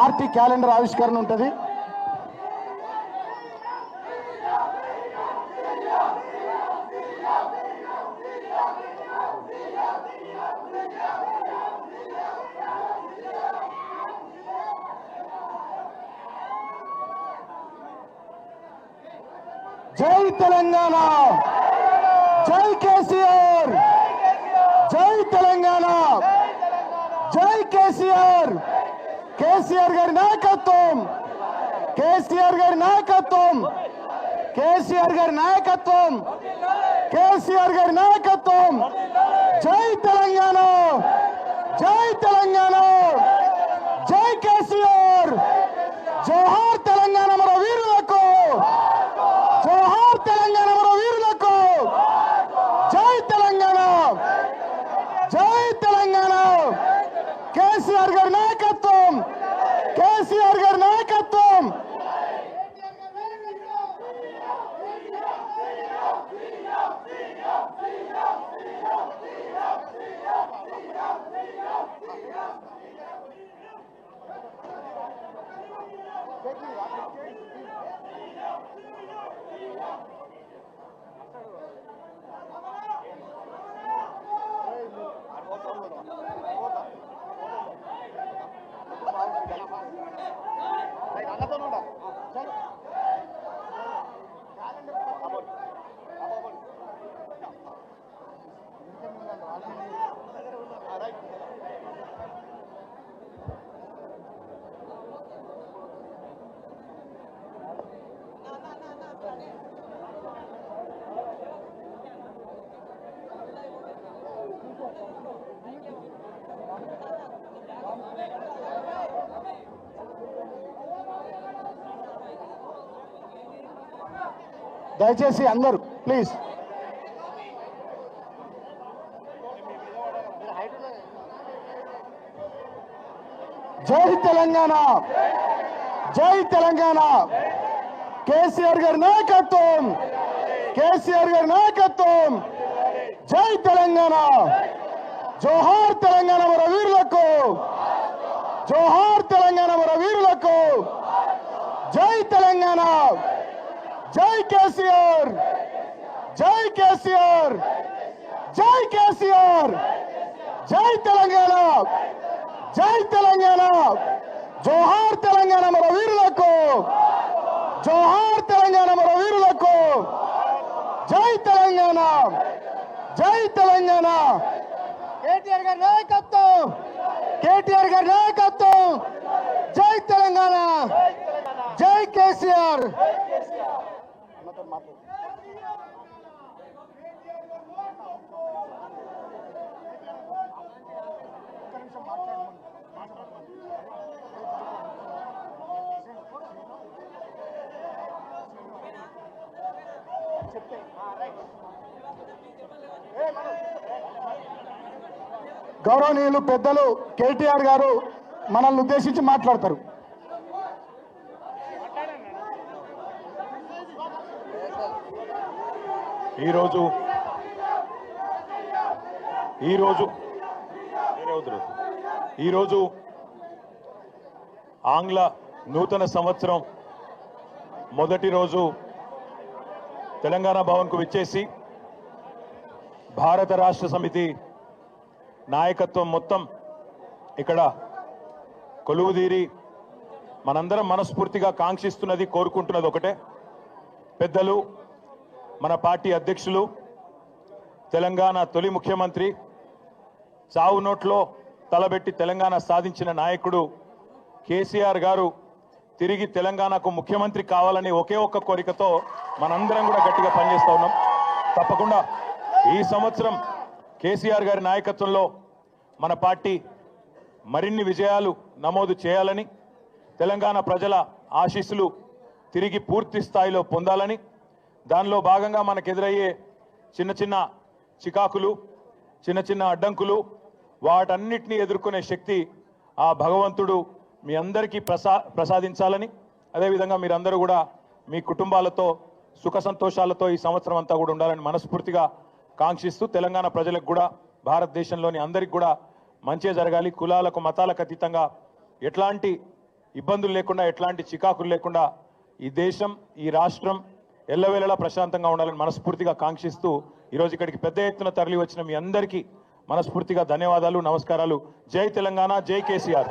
Party calendar ఆవిష్కరణ ఉంటుంది. జై తెలంగాణ, జై కేసీఆర్, జై తెలంగాణ, జై కేసీఆర్. కేసీఆర్ గారి నాయకత్వం, కేసీఆర్ గారి నాయకత్వం, కేసీఆర్ గారి నాయకత్వం, కేసీఆర్ గారి నాయకత్వం. జై తెలంగాణ, జై తెలంగాణ, జై కేసీఆర్. జోహార్ తెలంగాణ మన వీరులకు, జోహార్ తెలంగాణ మన వీరులకు. జై తెలంగాణ, జై తెలంగాణ. కేసీఆర్ గారి నాయకత్వం, కేసీఆర్ గారి నాయకత్వం. దయచేసి అందరూ ప్లీజ్. జై తెలంగాణ, జై తెలంగాణ. కేసీఆర్ గారి నాయకత్వం, కేసీఆర్ గారి నాయకత్వం. జై తెలంగాణ, జోహార్ తెలంగాణ మన వీరులకు, జోహార్ తెలంగాణ మన వీరులకు. జై తెలంగాణ, జై కేసీఆర్, జై కేసీఆర్, జై కేసీఆర్. జై తెలంగాణ, జై తెలంగాణ. జోహార్ తెలంగాణ మన వీరులకు, జోహార్ తెలంగాణ మన వీరులకు. జై తెలంగాణ, జై తెలంగాణ. కేటీఆర్ గారి నాయకత్వం, కేటీఆర్ గారి నాయకత్వం. జై తెలంగాణ, జై కేసీఆర్. గౌరవనీయులు పెద్దలు కేటీఆర్ గారు మనల్ని ఉద్దేశించి మాట్లాడతారు. ఈరోజు ఆంగ్ల నూతన సంవత్సరం మొదటి రోజు తెలంగాణ భవన్కు విచ్చేసి భారత రాష్ట్ర సమితి నాయకత్వం మొత్తం ఇక్కడ కొలువుదీరి మనందరం మనస్ఫూర్తిగా కాంక్షిస్తున్నది, కోరుకుంటున్నది ఒకటే. పెద్దలు, మన పార్టీ అధ్యక్షులు, తెలంగాణ తొలి ముఖ్యమంత్రి, చావు నోట్లో తలబెట్టి తెలంగాణ సాధించిన నాయకుడు కేసీఆర్ గారు తిరిగి తెలంగాణకు ముఖ్యమంత్రి కావాలని ఒకే ఒక్క కోరికతో మనందరం కూడా గట్టిగా పనిచేస్తూ ఉన్నాం. తప్పకుండా ఈ సంవత్సరం కేసీఆర్ గారి నాయకత్వంలో మన పార్టీ మరిన్ని విజయాలు నమోదు చేయాలని, తెలంగాణ ప్రజల ఆశీస్సులు తిరిగి పూర్తి స్థాయిలో పొందాలని, దానిలో భాగంగా మనకు ఎదురయ్యే చిన్న చిన్న చికాకులు, చిన్న చిన్న అడ్డంకులు, వాటన్నిటినీ ఎదుర్కొనే శక్తి ఆ భగవంతుడు మీ అందరికీ ప్రసాదించాలని, అదేవిధంగా మీరందరూ కూడా మీ కుటుంబాలతో సుఖ సంతోషాలతో ఈ సంవత్సరం అంతా కూడా ఉండాలని మనస్ఫూర్తిగా కాంక్షిస్తూ, తెలంగాణ ప్రజలకు కూడా భారతదేశంలోని అందరికి కూడా మంచి జరగాలి, కులాలకు మతాలకు అతీతంగా ఎట్లాంటి ఇబ్బందులు లేకుండా ఎట్లాంటి చికాకులు లేకుండా ఈ దేశం ఈ రాష్ట్రం ఎల్లవేళలా ప్రశాంతంగా ఉండాలని మనస్ఫూర్తిగా కాంక్షిస్తూ ఈరోజు ఇక్కడికి పెద్ద ఎత్తున తరలి వచ్చిన మీ అందరికీ మనస్ఫూర్తిగా ధన్యవాదాలు, నమస్కారాలు. జై తెలంగాణ, జై కేసీఆర్.